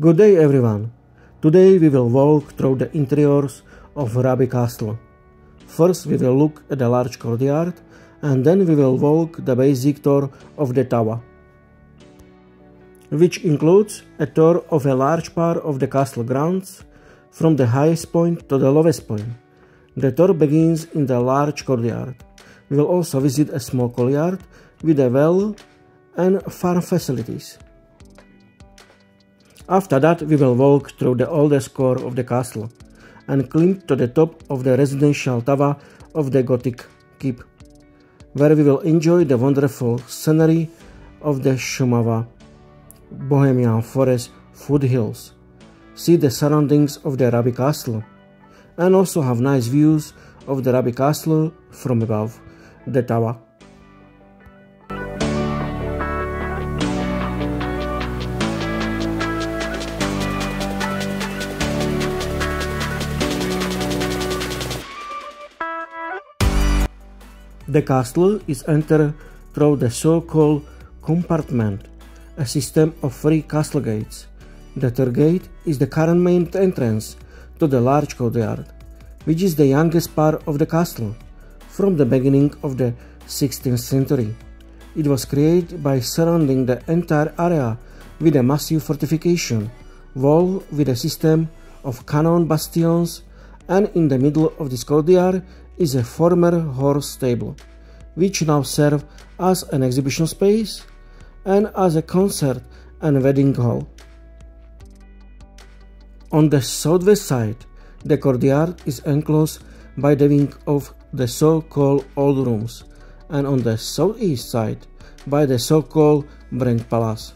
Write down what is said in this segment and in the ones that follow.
Good day everyone. Today we will walk through the interiors of Rabí Castle. First we will look at the large courtyard and then we will walk the basic tour of the tower, which includes a tour of a large part of the castle grounds from the highest point to the lowest point. The tour begins in the large courtyard. We will also visit a small courtyard with a well and farm facilities. After that we will walk through the oldest core of the castle and climb to the top of the residential tower of the Gothic keep, where we will enjoy the wonderful scenery of the Švihov Bohemian forest foothills, see the surroundings of the Rabí Castle, and also have nice views of the Rabí Castle from above the tower. The castle is entered through the so-called compartment, a system of 3 castle gates. The third gate is the current main entrance to the large courtyard, which is the youngest part of the castle, from the beginning of the 16th century. It was created by surrounding the entire area with a massive fortification wall with a system of cannon bastions, and in the middle of this courtyard is a former horse stable, which now serves as an exhibition space and as a concert and wedding hall. On the southwest side, the courtyard is enclosed by the wing of the so-called Old Rooms, and on the southeast side by the so-called Branch Palace.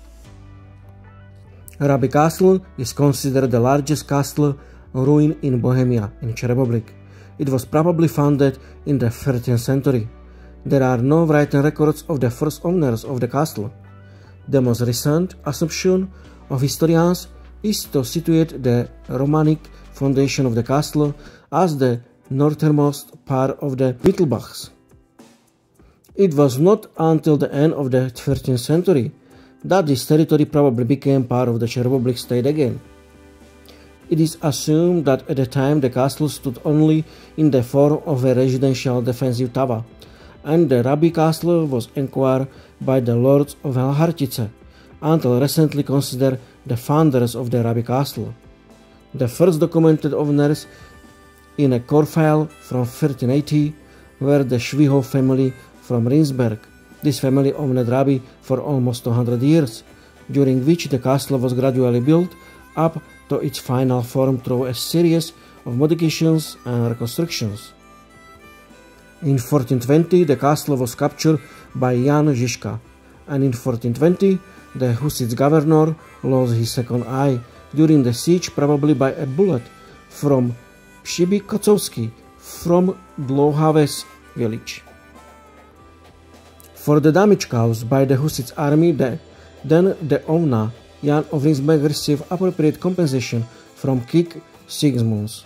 Rabí Castle is considered the largest castle ruin in Bohemia in Czech Republic. It was probably founded in the 13th century. There are no written records of the first owners of the castle. The most recent assumption of historians is to situate the Romanic foundation of the castle as the northernmost part of the Mittelbachs. It was not until the end of the 13th century that this territory probably became part of the Czech Republic state again. It is assumed that at the time the castle stood only in the form of a residential defensive tower, and the Rabí Castle was acquired by the lords of Helhartice, until recently considered the founders of the Rabí Castle. The first documented owners in a court file from 1380 were the Švihov family from Rinsberg. This family owned Rabí for almost 200 years, during which the castle was gradually built up to its final form through a series of modifications and reconstructions. In 1420 the castle was captured by Jan Žižka, and in 1420 the Hussite governor lost his second eye during the siege, probably by a bullet from Przybysz Kocowski from Dlouhaves village. For the damage caused by the Hussite army, the owner Jan of Rinsberg received appropriate compensation from King Sigismund,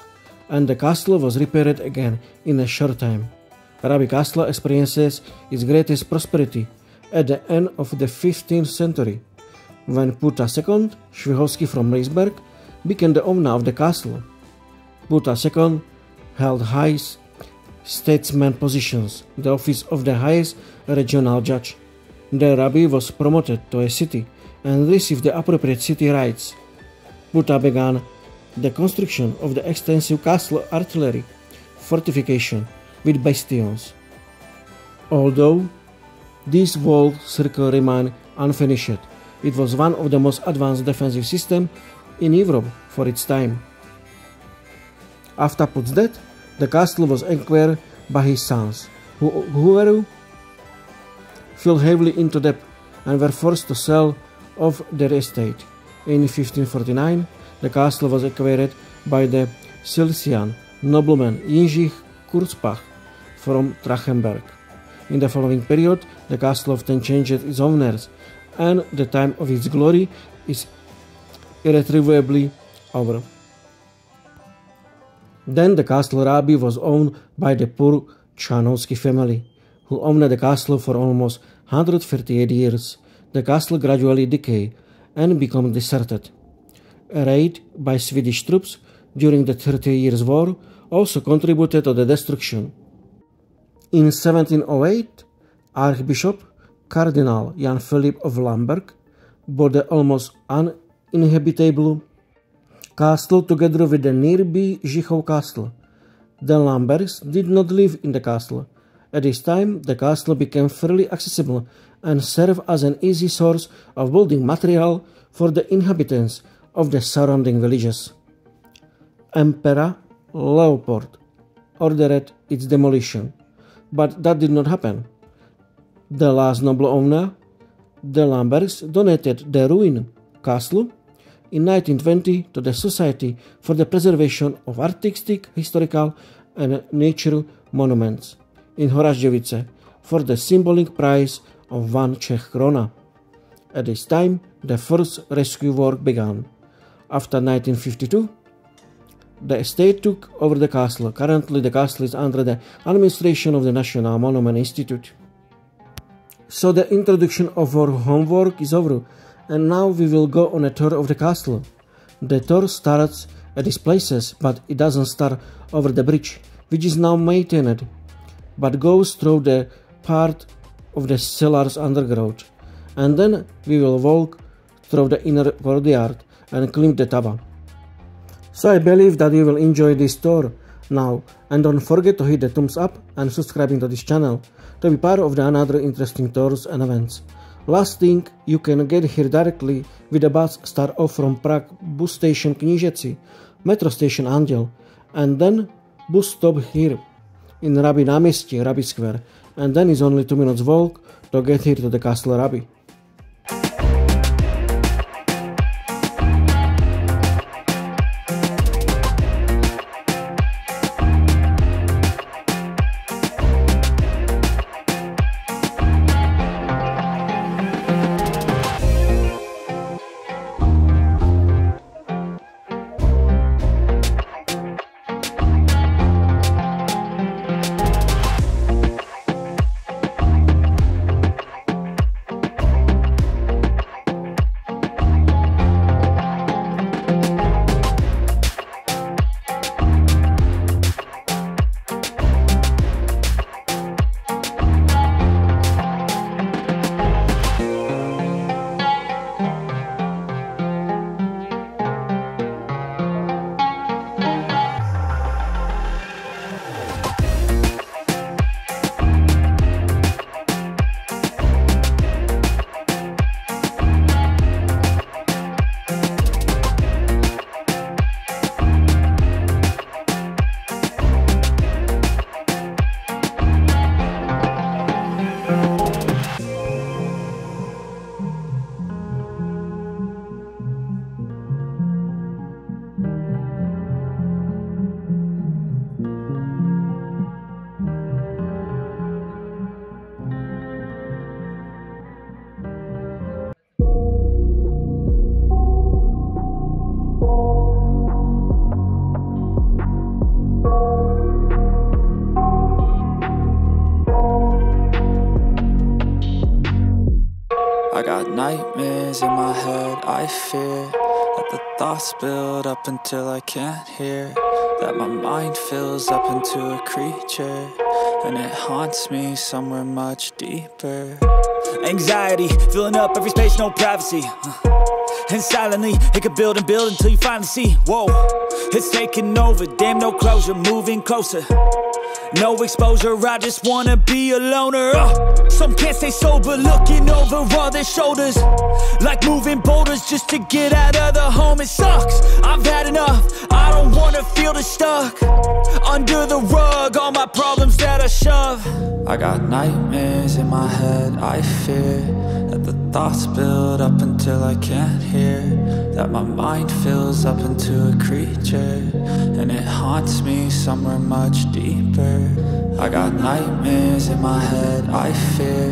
and the castle was repaired again in a short time. Rabí Castle experiences its greatest prosperity at the end of the 15th century, when Puta II, Švihovský from Rinsberg, became the owner of the castle. Puta II held high statesman positions, the office of the highest regional judge. The Rabí was promoted to a city and received the appropriate city rights. Puta began the construction of the extensive castle artillery fortification with bastions. Although this walled circle remained unfinished, it was one of the most advanced defensive systems in Europe for its time. After Put's death, the castle was acquired by his sons, who fell heavily into debt and were forced to sell off their estate. In 1549, the castle was acquired by the Silesian nobleman Jindřich Kurzbach from Trachenberg. In the following period, the castle often changed its owners, and the time of its glory is irretrievably over. Then the castle Rabí was owned by the poor Čanovský family, who owned the castle for almost 138 years. The castle gradually decayed and became deserted. A raid by Swedish troops during the 30 Years' War also contributed to the destruction. In 1708, Archbishop Cardinal Jan Philip of Lamberg bought the almost uninhabitable castle together with the nearby Švihov castle. The Lambergs did not live in the castle. At this time, the castle became fairly accessible and served as an easy source of building material for the inhabitants of the surrounding villages. Emperor Leopold ordered its demolition, but that did not happen. The last noble owner, the Lambergs, donated the ruined castle in 1920 to the Society for the Preservation of Artistic, Historical and Nature Monuments in Horažďovice for the symbolic price of 1 Czech krona. At this time, the first rescue work began. After 1952, the estate took over the castle. Currently, the castle is under the administration of the National Monument Institute. So the introduction of our homework is over, and now we will go on a tour of the castle. The tour starts at these places, but it doesn't start over the bridge, which is now maintained, but goes through the part of the cellars underground. And then we will walk through the inner courtyard and climb the tower. So I believe that you will enjoy this tour now, and don't forget to hit the thumbs up and subscribing to this channel to be part of the another interesting tours and events. Last thing, you can get here directly with the bus start off from Prague bus station Knížecí, metro station Anděl, and then bus stop here in Rabí náměstí, Rabí Square, and then it's only 2 minutes walk to get here to the Castle Rabí. I got nightmares in my head, I fear that the thoughts build up until I can't hear, that my mind fills up into a creature, and it haunts me somewhere much deeper. Anxiety, filling up every space, no privacy, and silently, it could build and build until you finally see, whoa, it's taking over, damn no closure, moving closer. No exposure, I just wanna be a loner. Some can't stay sober, looking over all their shoulders, like moving boulders just to get out of the home. It sucks, I've had enough, I don't wanna feel the stuck under the rug, all my problems that I shove. I got nightmares in my head, I fear that the thoughts build up until I can't hear, that my mind fills up into a creature, and it haunts me somewhere much deeper. I got nightmares in my head, I fear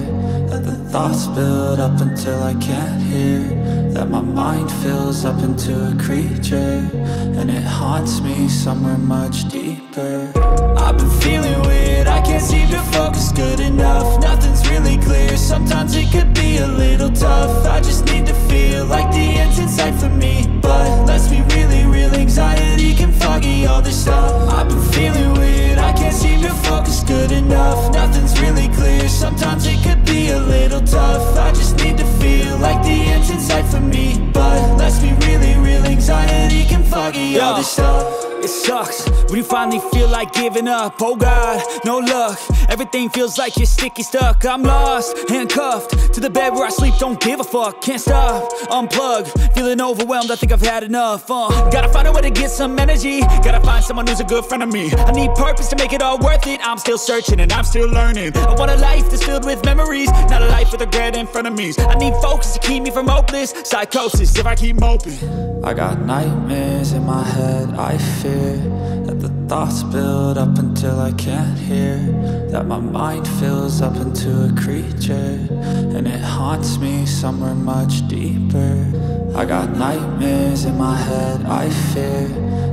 that the thoughts build up until I can't hear, that my mind fills up into a creature, and it haunts me somewhere much deeper. I've been feeling weird, I can't seem to focus good enough, nothing's real really clear. Sometimes it could be a little tough. I just need to feel like the end's in sight for me. But let's be really real, anxiety can foggy all this stuff. I've been feeling weird, I can't seem to focus good enough. Nothing's really clear, sometimes it could be a little tough. I just need to feel like the end's in sight for me. But let's be really real, anxiety can foggy all this stuff. It sucks when you finally feel like giving up. Oh God, no luck. Everything feels like you're sticky stuck. I'm lost, handcuffed to the bed where I sleep. Don't give a fuck, can't stop. Unplug, feeling overwhelmed. I think I've had enough. Gotta find a way to get some energy. Gotta find someone who's a good friend of me. I need purpose to make it all worth it. I'm still searching and I'm still learning. I want a life that's filled with memories, not a life with regret in front of me. I need focus to keep me from hopeless psychosis if I keep moping. I got nightmares in my head, I fear that the thoughts build up until I can't hear, that my mind fills up into a creature, and it haunts me somewhere much deeper. I got nightmares in my head, I fear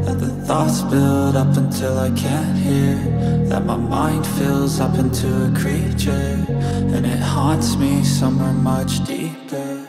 that the thoughts build up until I can't hear, that my mind fills up into a creature, and it haunts me somewhere much deeper.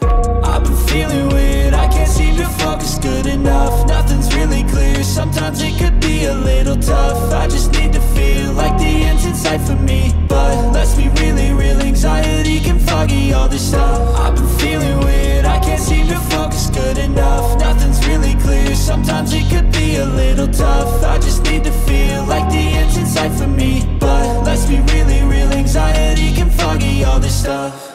I've been feeling weird, I can't seem to focus good enough. Nothing's really clear, sometimes it could be a little tough. I just need to feel like the end's in sight for me. But let's be really real, anxiety can foggy all this stuff. I've been feeling weird, I can't seem to focus good enough. Nothing's really clear, sometimes it could be a little tough. I just need to feel like the end's in sight for me. But let's be really real, anxiety can foggy all this stuff.